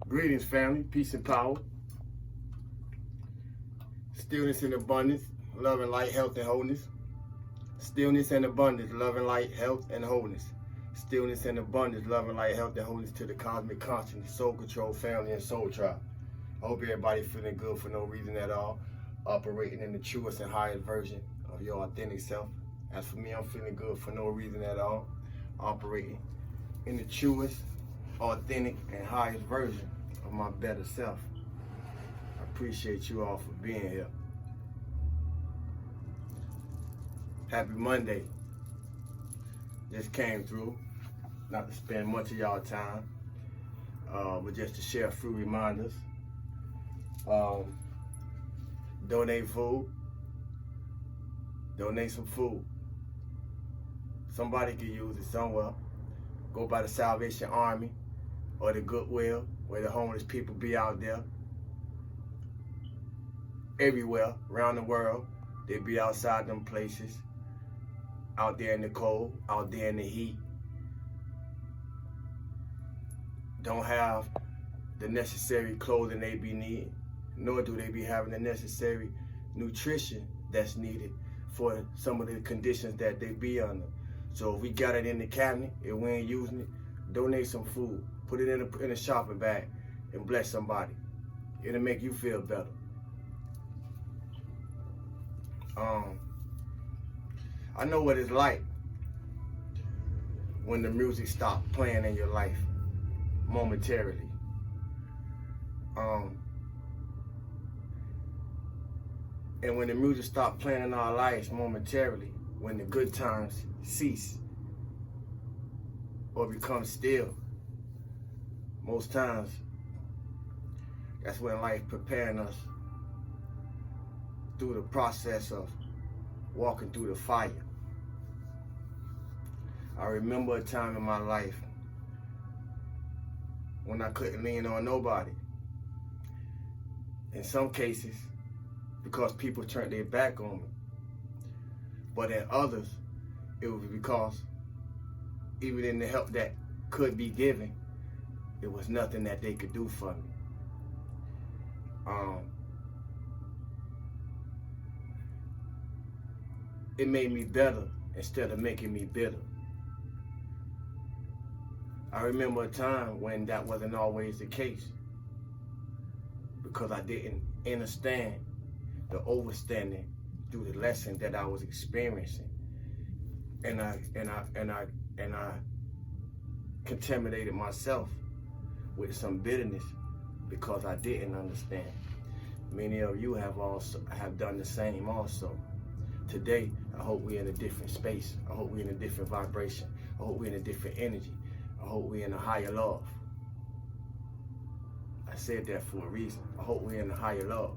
Greetings, family. Peace and power. Stillness and abundance. Love and light, health and wholeness. Stillness and abundance. Love and light, health and wholeness. Stillness and abundance. Love and light, health and wholeness to the cosmic consciousness, soul control, family, and soul tribe. I hope everybody feeling good for no reason at all. Operating in the truest and highest version of your authentic self. As for me, I'm feeling good for no reason at all. Operating in the truest, authentic, and highest version of my better self. I appreciate you all for being here. Happy Monday. Just came through, not to spend much of y'all time, but just to share a few reminders. Donate food. Donate some food. Somebody can use it somewhere. Go by the Salvation Army or the Goodwill, where the homeless people be out there. Everywhere, around the world, they be outside them places. Out there in the cold, out there in the heat. Don't have the necessary clothing they be needing, nor do they be having the necessary nutrition that's needed for some of the conditions that they be under. So if we got it in the cabinet and we ain't using it, donate some food. Put it in a shopping bag and bless somebody. It'll make you feel better. I know what it's like when the music stops playing in your life momentarily. And when the music stops playing in our lives momentarily, when the good times cease or become still, most times that's when life preparing us through the process of walking through the fire. I remember a time in my life when I couldn't lean on nobody. In some cases, because people turned their back on me. But in others, it was because even in the help that could be given, it was nothing that they could do for me. It made me better instead of making me bitter. I remember a time when that wasn't always the case because I didn't understand the overstanding through the lesson that I was experiencing, and I contaminated myself with some bitterness because I didn't understand. Many of you have done the same also. Today, I hope we're in a different space. I hope we're in a different vibration. I hope we're in a different energy. I hope we're in a higher love. I said that for a reason. I hope we're in a higher love.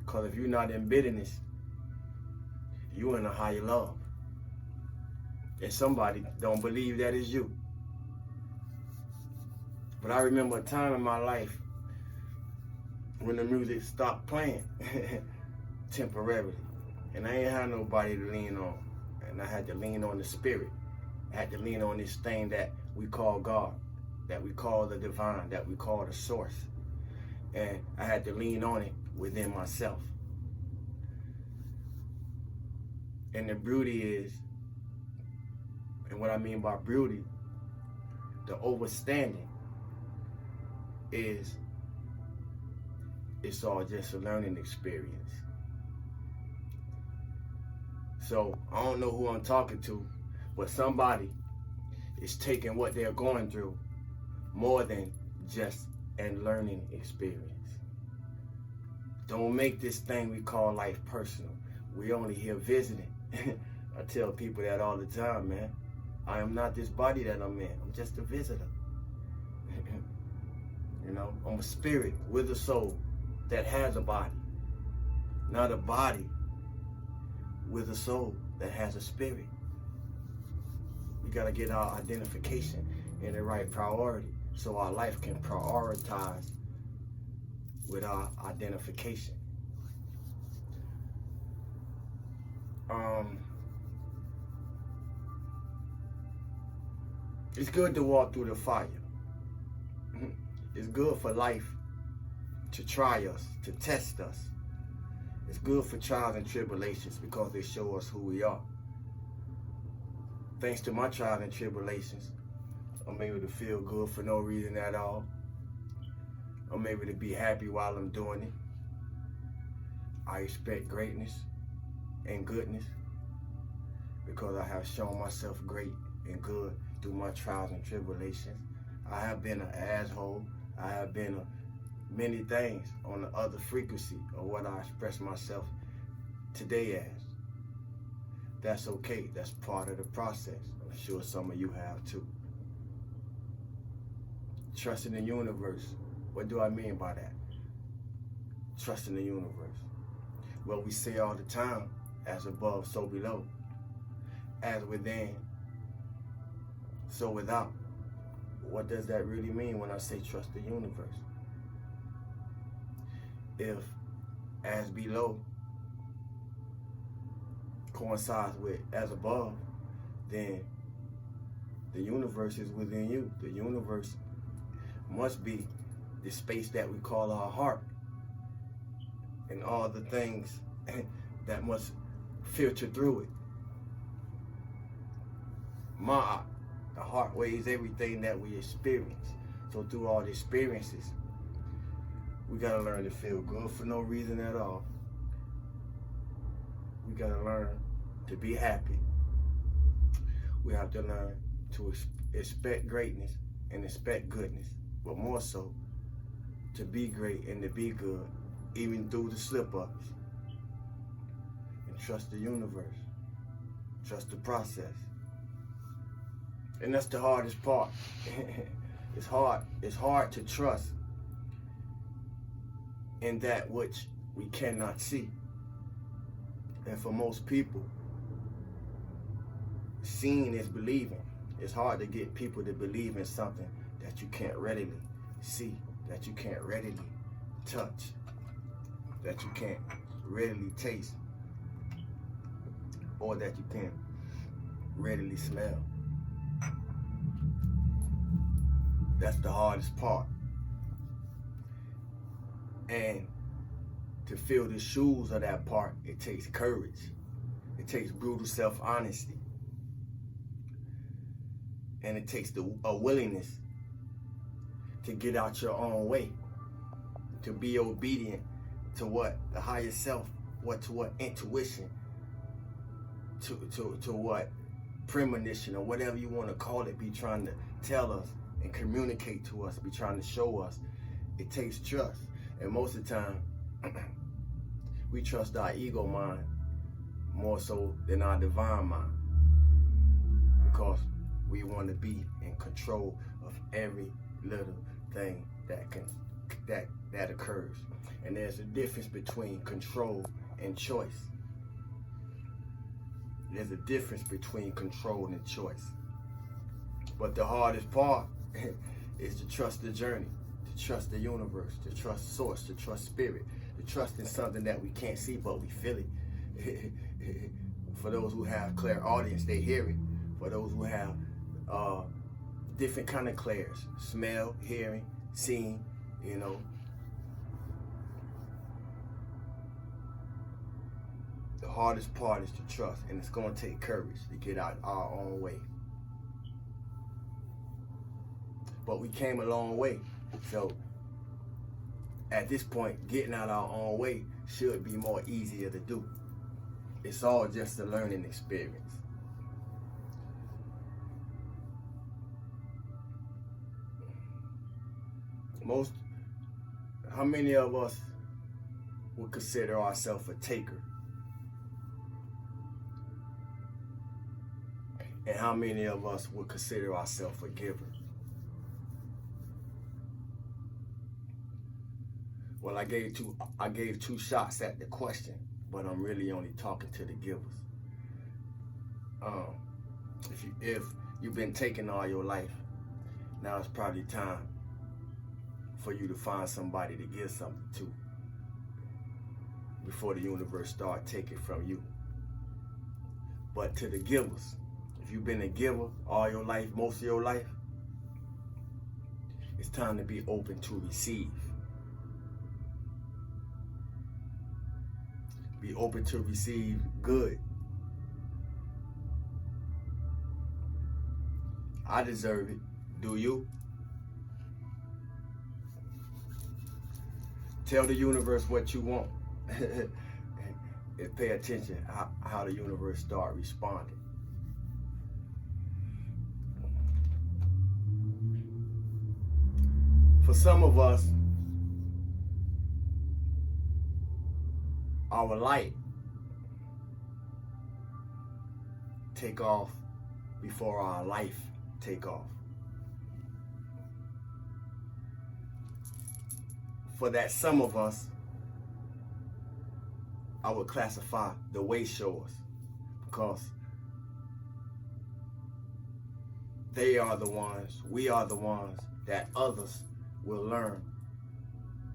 Because if you're not in bitterness, you're in a higher love. And somebody don't believe that is you. But I remember a time in my life when the music stopped playing temporarily. And I ain't had nobody to lean on. And I had to lean on the spirit. I had to lean on this thing that we call God, that we call the divine, that we call the source. And I had to lean on it within myself. And the beauty is, and what I mean by beauty, the overstanding is, it's all just a learning experience. So I don't know who I'm talking to, but somebody is taking what they're going through more than just a learning experience. Don't make this thing we call life personal. We only here visiting. I tell people that all the time, man. I am not this body that I'm in. I'm just a visitor. You know, I'm a spirit with a soul that has a body. Not a body with a soul that has a spirit. We gotta get our identification in the right priority so our life can prioritize with our identification. It's good to walk through the fire. It's good for life to try us, to test us. It's good for trials and tribulations because they show us who we are. Thanks to my trials and tribulations, I'm able to feel good for no reason at all. I'm able to be happy while I'm doing it. I expect greatness and goodness because I have shown myself great and good through my trials and tribulations. I have been an asshole. I have been many things on the other frequency of what I express myself today as. That's okay. That's part of the process. I'm sure some of you have too. Trust in the universe. What do I mean by that? Trust in the universe. Well, we say all the time, as above, so below. As within, so without. What does that really mean when I say trust the universe? If as below coincides with as above, then the universe is within you. The universe must be the space that we call our heart and all the things that must filter through it. The heart weighs everything that we experience. So through all the experiences, we gotta learn to feel good for no reason at all. We gotta learn to be happy. We have to learn to expect greatness and expect goodness, but more so, to be great and to be good, even through the slip-ups. And trust the universe. Trust the process. And that's the hardest part. It's hard to trust in that which we cannot see. And for most people, seeing is believing. It's hard to get people to believe in something that you can't readily see, that you can't readily touch, that you can't readily taste, or that you can't readily smell. That's the hardest part. And to fill the shoes of that part, it takes courage. It takes brutal self-honesty. And it takes a willingness to get out your own way, to be obedient to what the higher self, to what intuition, to what premonition, or whatever you want to call it, be trying to tell us and communicate to us, be trying to show us. It takes trust. And most of the time, we trust our ego mind more so than our divine mind, because we want to be in control of every little thing that occurs. And there's a difference between control and choice. There's a difference between control and choice. But the hardest part is to trust the journey, to trust the universe, to trust source, to trust spirit, to trust in something that we can't see but we feel it. For those who have clairaudience, they hear it. For those who have different kind of clairs, smell, hearing, seeing, you know. The hardest part is to trust, and it's going to take courage to get out our own way. But we came a long way. So at this point, getting out our own way should be more easier to do. It's all just a learning experience. How many of us would consider ourselves a taker? And how many of us would consider ourselves a giver? Well, I gave two shots at the question, but I'm really only talking to the givers. If you've been taking all your life, now it's probably time for you to find somebody to give something to before the universe start taking from you. But to the givers, if you've been a giver all your life, most of your life, it's time to be open to receive. Be open to receive good. I deserve it. Do you? Tell the universe what you want. And pay attention how the universe start responding. For some of us, our light take off before our life take off. For that some of us, I would classify the way showers, because they are the ones, we are the ones that others will learn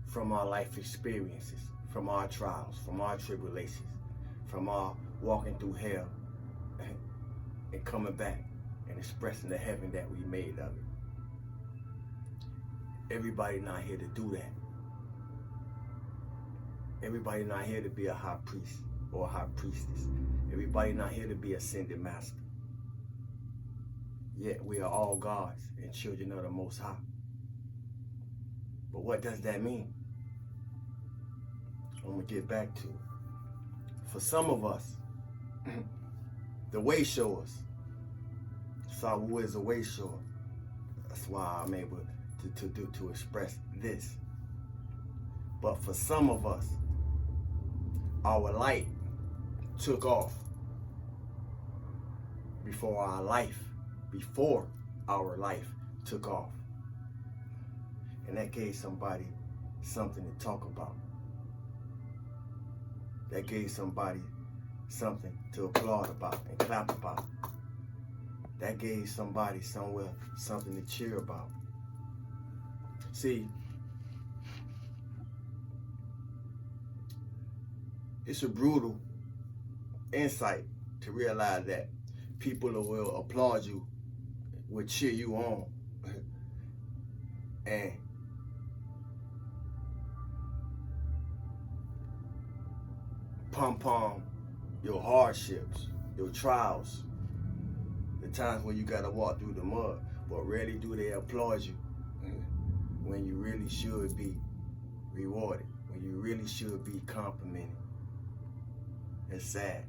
from our life experiences, from our trials, from our tribulations, from our walking through hell and coming back and expressing the heaven that we made of it. Everybody not here to do that. Everybody not here to be a high priest or a high priestess. Everybody not here to be ascended master. Yet we are all gods and children of the Most High. But what does that mean? I'm going to get back to it. For some of us, the way showers. Sawu is a way shower. That's why I'm able to express this. But for some of us, our light took off before our life took off. And that gave somebody something to talk about. That gave somebody something to applaud about and clap about. That gave somebody somewhere something to cheer about. See, it's a brutal insight to realize that people will applaud you, will cheer you on, and pom-pom your hardships, your trials, the times when you gotta walk through the mud, but rarely do they applaud you when you really should be rewarded, when you really should be complimented. It's sad.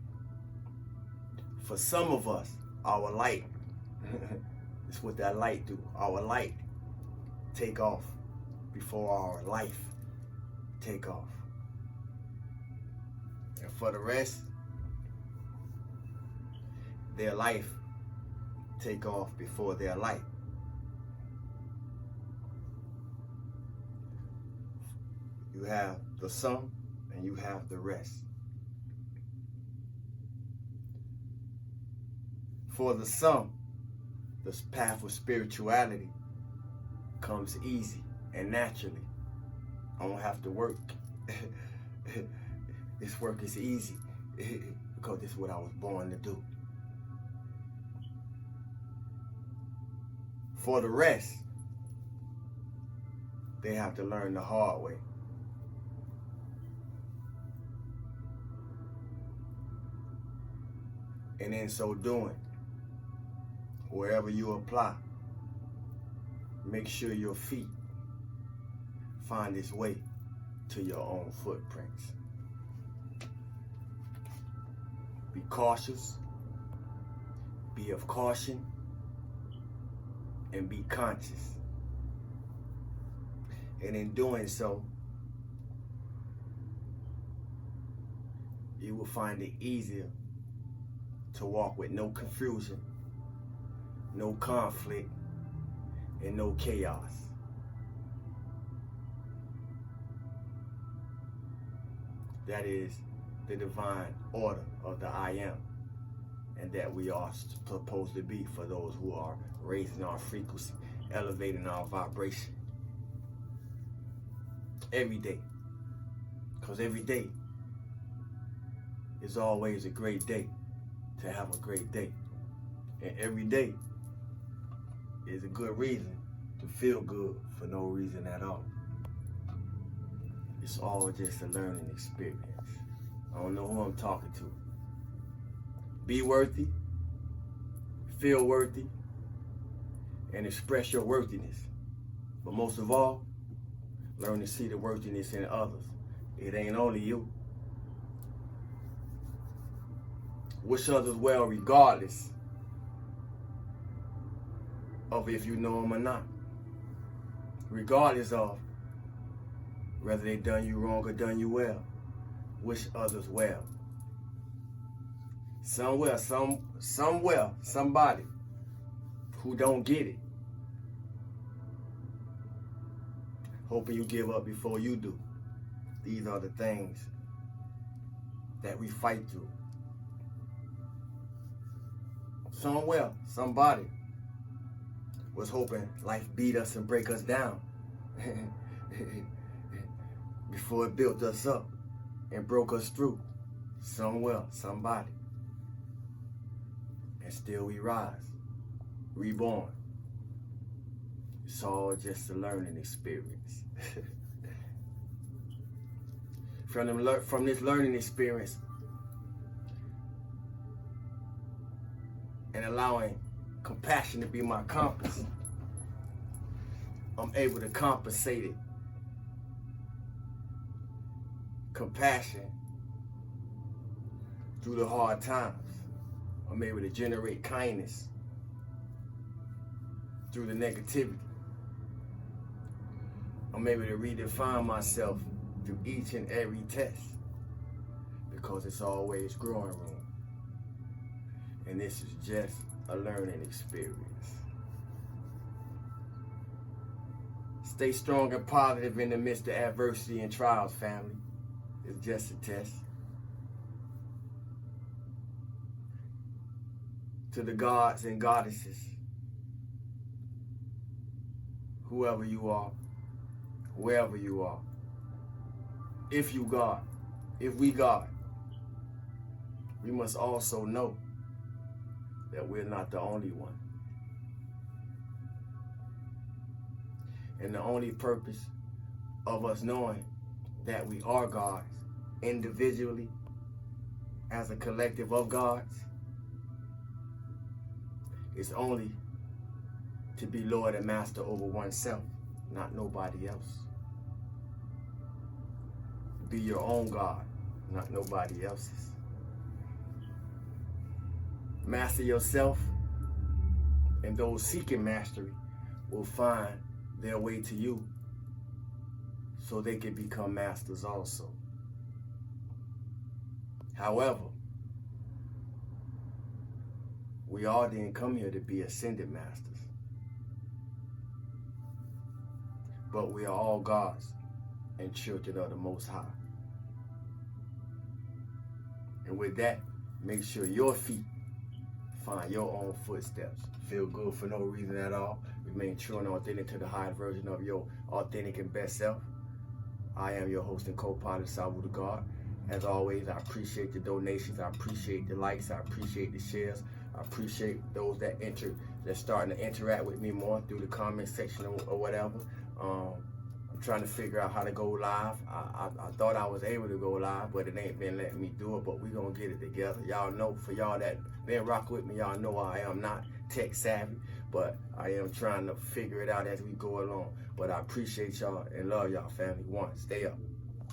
For some of us, our light, it's what that light do. Our light take off before our life take off. And for the rest, their life take off before their light. You have the some and you have the rest. For the some, this path of spirituality comes easy and naturally. I don't have to work. This work is easy because this is what I was born to do. For the rest, they have to learn the hard way. And in so doing, wherever you apply, make sure your feet find its way to your own footprints. Be cautious, be of caution, and be conscious. And in doing so, you will find it easier to walk with no confusion, no conflict, and no chaos. That is the divine order of the I Am, and that we are supposed to be for those who are raising our frequency, elevating our vibration every day. Because every day is always a great day to have a great day. And every day is a good reason to feel good for no reason at all. It's all just a learning experience. I don't know who I'm talking to. Be worthy, feel worthy, and express your worthiness. But most of all, learn to see the worthiness in others. It ain't only you. Wish others well regardless of if you know them or not. Regardless of whether they done you wrong or done you well. Wish others well. Somewhere, somebody who don't get it, hoping you give up before you do. These are the things that we fight through. Somewhere, somebody was hoping life beat us and break us down before it built us up and broke us through. Somewhere, somebody. And still we rise, reborn. It's all just a learning experience. From this learning experience and allowing compassion to be my compass, I'm able to compensate it. Compassion through the hard times. I'm able to generate kindness through the negativity. I'm able to redefine myself through each and every test because it's always growing room. And this is just a learning experience. Stay strong and positive in the midst of adversity and trials, family. It's just a test. To the gods and goddesses, whoever you are, wherever you are, if you God, if we God, we must also know that we're not the only one. And the only purpose of us knowing that we are gods individually as a collective of gods is only to be Lord and Master over oneself, not nobody else. Be your own God, not nobody else's. Master yourself, and those seeking mastery will find their way to you so they can become masters also. However, we all didn't come here to be ascended masters, but we are all gods and children of the Most High. And with that, make sure your feet find your own footsteps. Feel good for no reason at all. Remain true and authentic to the highest version of your authentic and best self. I am your host and co-pilot, Salvo the God. As always, I appreciate the donations. I appreciate the likes. I appreciate the shares. I appreciate those that's starting to interact with me more through the comment section or whatever. I'm trying to figure out how to go live. I thought I was able to go live, but it ain't been letting me do it, but we gonna get it together. Y'all know, for y'all that been rocking with me, y'all know I am not tech savvy, but I am trying to figure it out as we go along. But I appreciate y'all and love y'all, family. One, stay up.